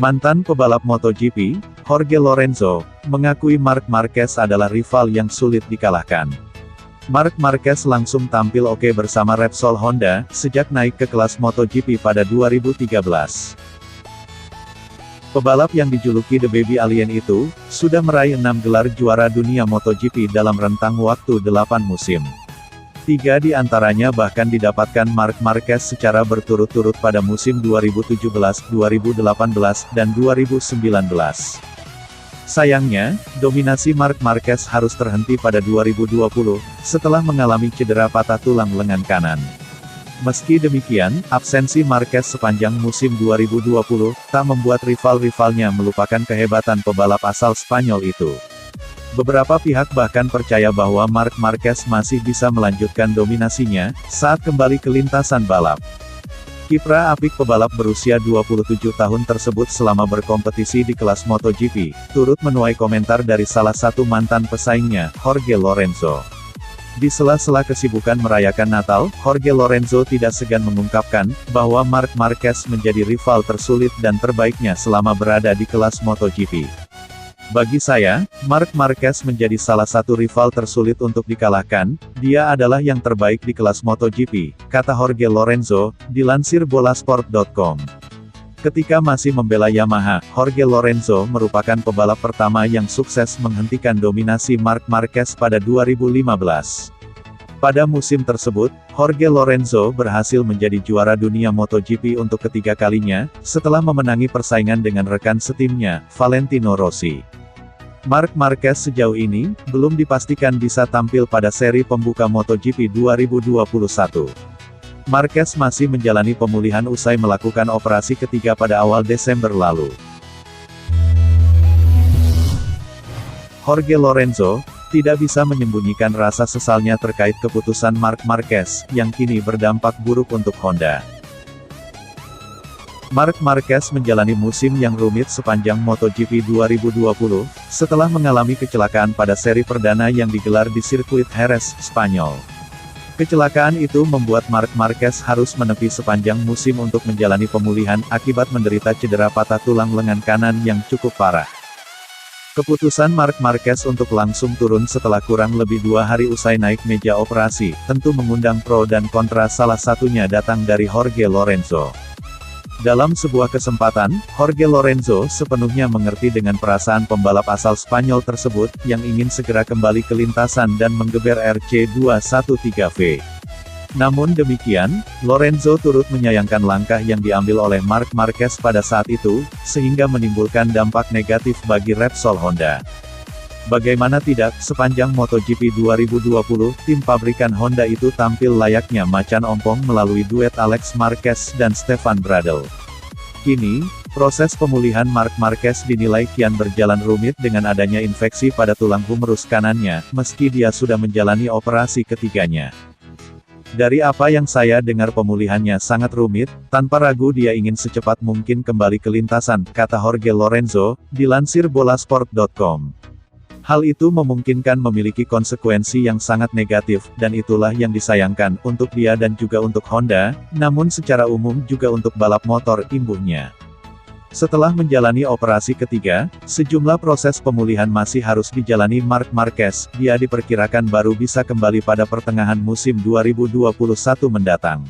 Mantan pebalap MotoGP, Jorge Lorenzo, mengakui Marc Marquez adalah rival yang sulit dikalahkan. Marc Marquez langsung tampil oke bersama Repsol Honda, sejak naik ke kelas MotoGP pada 2013. Pebalap yang dijuluki The Baby Alien itu, sudah meraih 6 gelar juara dunia MotoGP dalam rentang waktu 8 musim. 3 di antaranya bahkan didapatkan Marc Marquez secara berturut-turut pada musim 2017, 2018, dan 2019. Sayangnya, dominasi Marc Marquez harus terhenti pada 2020, setelah mengalami cedera patah tulang lengan kanan. Meski demikian, absensi Marquez sepanjang musim 2020, tak membuat rival-rivalnya melupakan kehebatan pebalap asal Spanyol itu. Beberapa pihak bahkan percaya bahwa Marc Marquez masih bisa melanjutkan dominasinya, saat kembali ke lintasan balap. Kiprah apik pebalap berusia 27 tahun tersebut selama berkompetisi di kelas MotoGP, turut menuai komentar dari salah satu mantan pesaingnya, Jorge Lorenzo. Di sela-sela kesibukan merayakan Natal, Jorge Lorenzo tidak segan mengungkapkan, bahwa Marc Marquez menjadi rival tersulit dan terbaiknya selama berada di kelas MotoGP. Bagi saya, Marc Marquez menjadi salah satu rival tersulit untuk dikalahkan, dia adalah yang terbaik di kelas MotoGP, kata Jorge Lorenzo, dilansir bolasport.com. Ketika masih membela Yamaha, Jorge Lorenzo merupakan pebalap pertama yang sukses menghentikan dominasi Marc Marquez pada 2015. Pada musim tersebut, Jorge Lorenzo berhasil menjadi juara dunia MotoGP untuk ketiga kalinya, setelah memenangi persaingan dengan rekan setimnya, Valentino Rossi. Marc Marquez sejauh ini, belum dipastikan bisa tampil pada seri pembuka MotoGP 2021. Marquez masih menjalani pemulihan usai melakukan operasi ketiga pada awal Desember lalu. Jorge Lorenzo tidak bisa menyembunyikan rasa sesalnya terkait keputusan Marc Marquez, yang kini berdampak buruk untuk Honda. Marc Marquez menjalani musim yang rumit sepanjang MotoGP 2020, setelah mengalami kecelakaan pada seri perdana yang digelar di sirkuit Jerez, Spanyol. Kecelakaan itu membuat Marc Marquez harus menepi sepanjang musim untuk menjalani pemulihan, akibat menderita cedera patah tulang lengan kanan yang cukup parah. Keputusan Marc Marquez untuk langsung turun setelah kurang lebih 2 hari usai naik meja operasi, tentu mengundang pro dan kontra, salah satunya datang dari Jorge Lorenzo. Dalam sebuah kesempatan, Jorge Lorenzo sepenuhnya mengerti dengan perasaan pembalap asal Spanyol tersebut, yang ingin segera kembali ke lintasan dan menggeber RC213V. Namun demikian, Lorenzo turut menyayangkan langkah yang diambil oleh Marc Marquez pada saat itu, sehingga menimbulkan dampak negatif bagi Repsol Honda. Bagaimana tidak, sepanjang MotoGP 2020, tim pabrikan Honda itu tampil layaknya macan ompong melalui duet Alex Marquez dan Stefan Bradl. Kini, proses pemulihan Marc Marquez dinilai kian berjalan rumit dengan adanya infeksi pada tulang humerus kanannya, meski dia sudah menjalani operasi ketiganya. Dari apa yang saya dengar pemulihannya sangat rumit, tanpa ragu dia ingin secepat mungkin kembali ke lintasan, kata Jorge Lorenzo, dilansir bolasport.com. Hal itu memungkinkan memiliki konsekuensi yang sangat negatif, dan itulah yang disayangkan, untuk dia dan juga untuk Honda, namun secara umum juga untuk balap motor, imbuhnya. Setelah menjalani operasi ketiga, sejumlah proses pemulihan masih harus dijalani Marc Marquez, dia diperkirakan baru bisa kembali pada pertengahan musim 2021 mendatang.